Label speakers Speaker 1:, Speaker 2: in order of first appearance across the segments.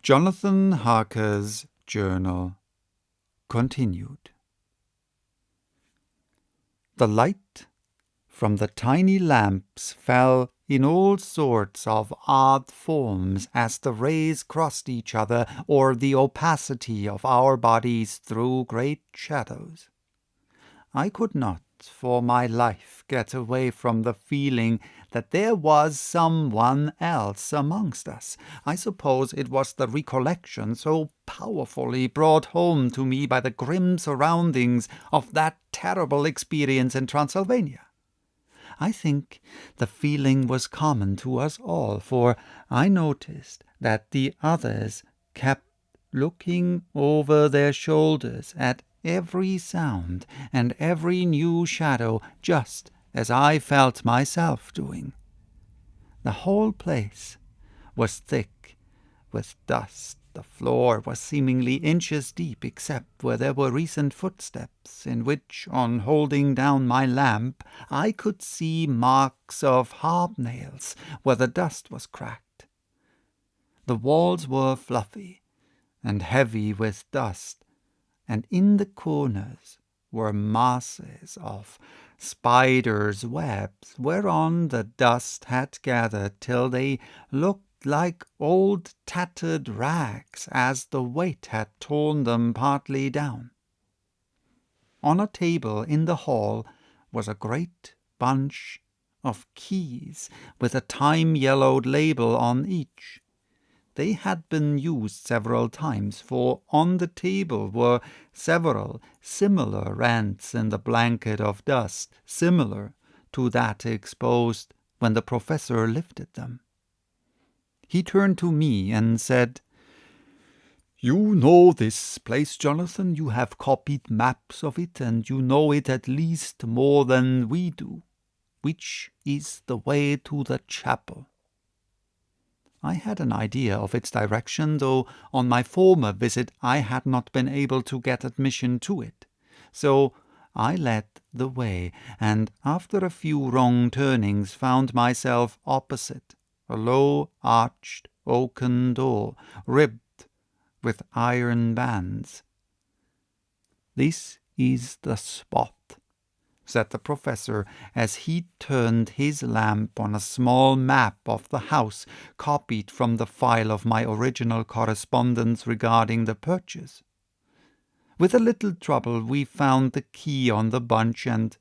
Speaker 1: Jonathan Harker's Journal continued. The light from the tiny lamps fell in all sorts of odd forms as the rays crossed each other, or the opacity of our bodies threw great shadows. I could not for my life get away from the feeling that there was someone else amongst us. I suppose it was the recollection so powerfully brought home to me by the grim surroundings of that terrible experience in Transylvania. I think the feeling was common to us all, for I noticed that the others kept looking over their shoulders at every sound and every new shadow, just as I felt myself doing. The whole place was thick with dust. The floor was seemingly inches deep, except where there were recent footsteps, in which, on holding down my lamp, I could see marks of hobnails where the dust was cracked. The walls were fluffy and heavy with dust, and in the corners were masses of spiders' webs, whereon the dust had gathered till they looked like old tattered rags, as the weight had torn them partly down. On a table in the hall was a great bunch of keys, with a time-yellowed label on each. They had been used several times, for on the table were several similar rents in the blanket of dust, similar to that exposed when the professor lifted them. He turned to me and said, "You know this place, Jonathan. You have copied maps of it, and you know it at least more than we do. Which is the way to the chapel?" I had an idea of its direction, though on my former visit I had not been able to get admission to it. So I led the way, and after a few wrong turnings found myself opposite a low arched oaken door, ribbed with iron bands. "This is the spot," said the professor, as he turned his lamp on a small map of the house, copied from the file of my original correspondence regarding the purchase. With a little trouble we found the key on the bunch and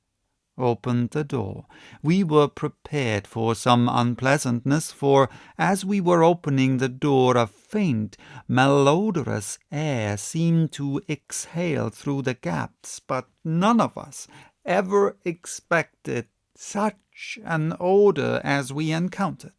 Speaker 1: opened the door. We were prepared for some unpleasantness, for as we were opening the door a faint, malodorous air seemed to exhale through the gaps, but none of us ever expected such an odor as we encountered.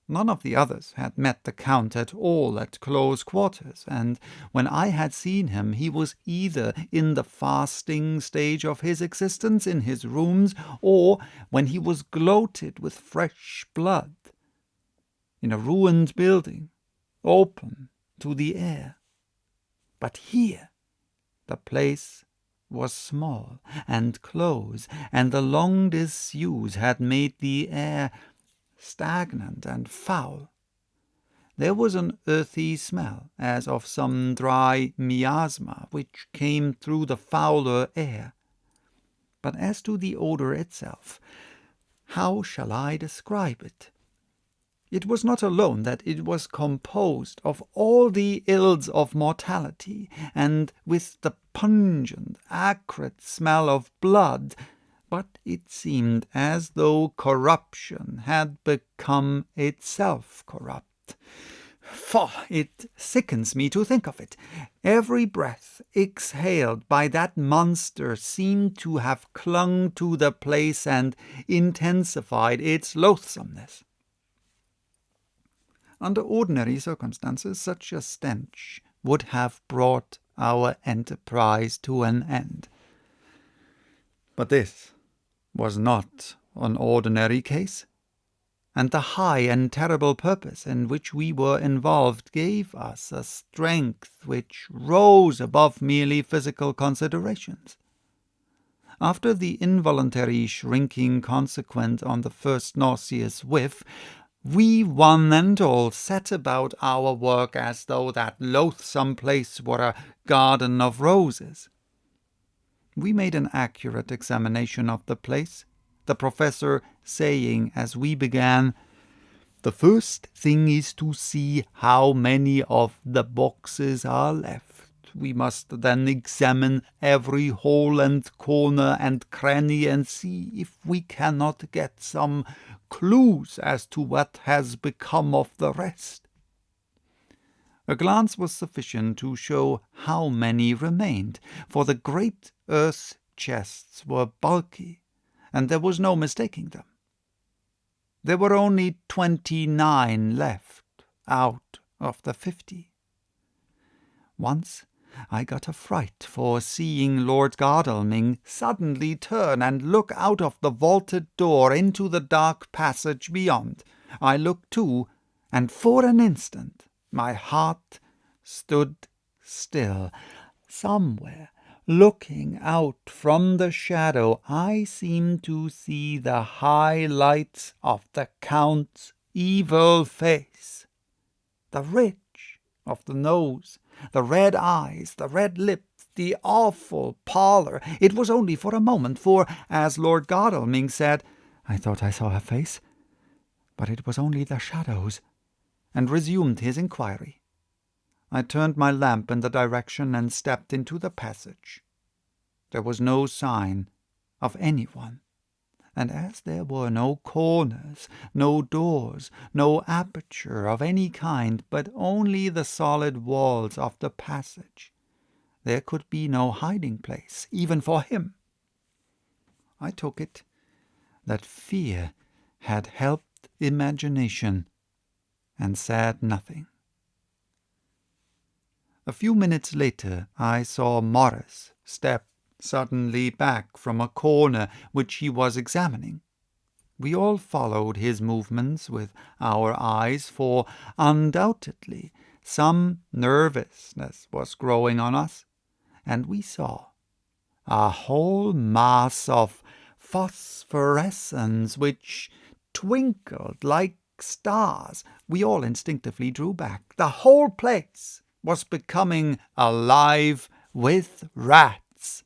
Speaker 1: None of the others had met the Count at all at close quarters, and when I had seen him he was either in the fasting stage of his existence in his rooms, or when he was gloated with fresh blood, in a ruined building, open to the air. But here the place was small and close, and the long disuse had made the air stagnant and foul. There was an earthy smell, as of some dry miasma, which came through the fouler air. But as to the odour itself, how shall I describe it? It was not alone that it was composed of all the ills of mortality, and with the pungent, acrid smell of blood, but it seemed as though corruption had become itself corrupt. Faugh! It sickens me to think of it. Every breath exhaled by that monster seemed to have clung to the place and intensified its loathsomeness. Under ordinary circumstances, such a stench would have brought our enterprise to an end. But this was not an ordinary case, and the high and terrible purpose in which we were involved gave us a strength which rose above merely physical considerations. After the involuntary shrinking consequent on the first nauseous whiff, We one and all set about our work as though that loathsome place were a garden of roses. We made an accurate examination of the place, the professor saying as we began, "The first thing is to see how many of the boxes are left. We must then examine every hole and corner and cranny and see if we cannot get some clues as to what has become of the rest." A glance was sufficient to show how many remained, for the great earth chests were bulky, and there was no mistaking them. There were only 29 left out of the 50. Once I got a fright for seeing Lord Godalming suddenly turn and look out of the vaulted door into the dark passage beyond. I looked too, and for an instant my heart stood still. Somewhere, looking out from the shadow, I seemed to see the high lights of the Count's evil face. The ridge of the nose, the red eyes, the red lips, the awful pallor. It was only for a moment, for, as Lord Godalming said, "I thought I saw a face, but it was only the shadows," and resumed his inquiry. I turned my lamp in the direction and stepped into the passage. There was no sign of anyone, and as there were no corners, no doors, no aperture of any kind, but only the solid walls of the passage, there could be no hiding place, even for him. I took it that fear had helped imagination, and said nothing. A few minutes later I saw Morris step suddenly back from a corner which he was examining. We all followed his movements with our eyes, for undoubtedly some nervousness was growing on us, and we saw a whole mass of phosphorescence which twinkled like stars. We all instinctively drew back. The whole place was becoming alive with rats.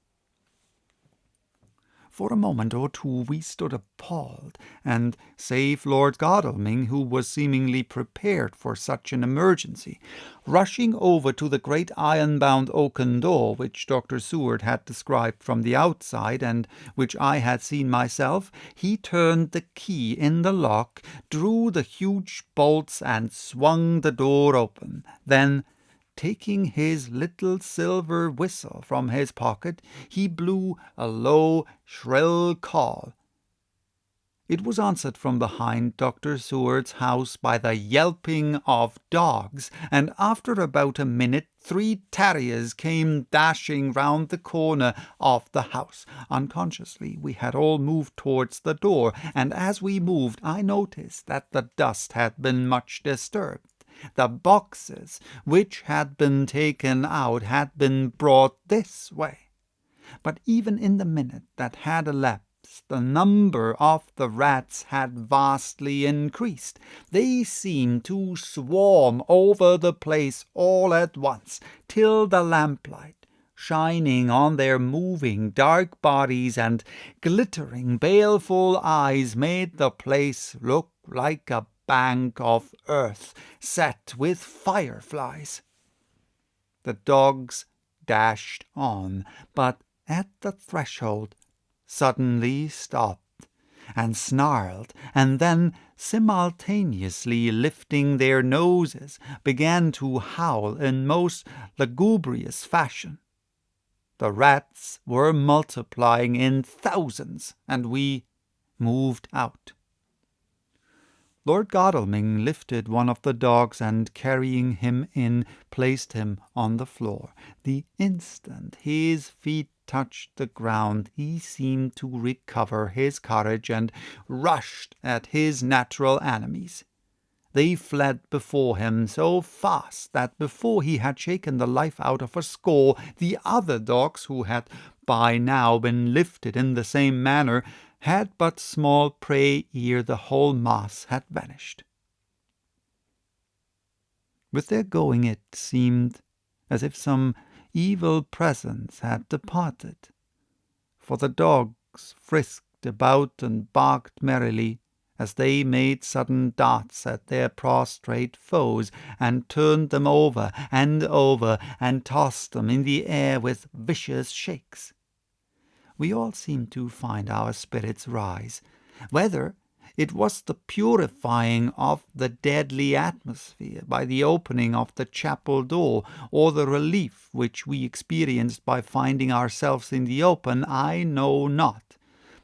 Speaker 1: For a moment or two we stood appalled, and, save Lord Godalming, who was seemingly prepared for such an emergency, rushing over to the great iron-bound oaken door which Dr. Seward had described from the outside, and which I had seen myself, he turned the key in the lock, drew the huge bolts, and swung the door open. Then, taking his little silver whistle from his pocket, he blew a low, shrill call. It was answered from behind Dr. Seward's house by the yelping of dogs, and after about a minute 3 terriers came dashing round the corner of the house. Unconsciously we had all moved towards the door, and as we moved I noticed that the dust had been much disturbed. The boxes which had been taken out had been brought this way. But even in the minute that had elapsed, the number of the rats had vastly increased. They seemed to swarm over the place all at once, till the lamplight, shining on their moving dark bodies and glittering baleful eyes, made the place look like a bank of earth set with fireflies. The dogs dashed on, but at the threshold suddenly stopped and snarled, and then, simultaneously lifting their noses, began to howl in most lugubrious fashion. The rats were multiplying in thousands, and we moved out. Lord Godalming lifted one of the dogs, and carrying him in, placed him on the floor. The instant his feet touched the ground, he seemed to recover his courage, and rushed at his natural enemies. They fled before him so fast that before he had shaken the life out of a score, the other dogs, who had by now been lifted in the same manner, had but small prey ere the whole mass had vanished. With their going it seemed as if some evil presence had departed, for the dogs frisked about and barked merrily as they made sudden darts at their prostrate foes, and turned them over and tossed them in the air with vicious shakes. We all seemed to find our spirits rise, whether it was the purifying of the deadly atmosphere by the opening of the chapel door, or the relief which we experienced by finding ourselves in the open, I know not,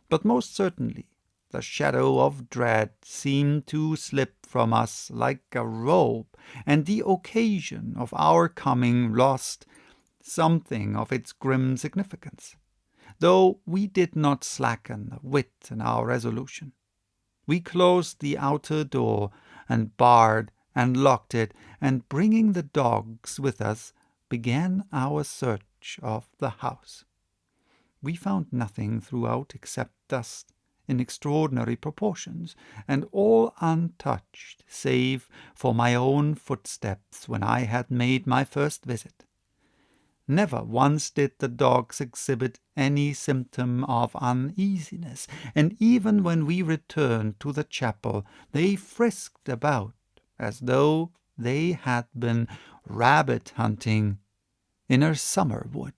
Speaker 1: but most certainly the shadow of dread seemed to slip from us like a robe, and the occasion of our coming lost something of its grim significance, though we did not slacken a whit in our resolution. We closed the outer door, and barred and locked it, and bringing the dogs with us, began our search of the house. We found nothing throughout except dust in extraordinary proportions, and all untouched, save for my own footsteps when I had made my first visit. Never once did the dogs exhibit any symptom of uneasiness, and even when we returned to the chapel, they frisked about as though they had been rabbit hunting in a summer wood.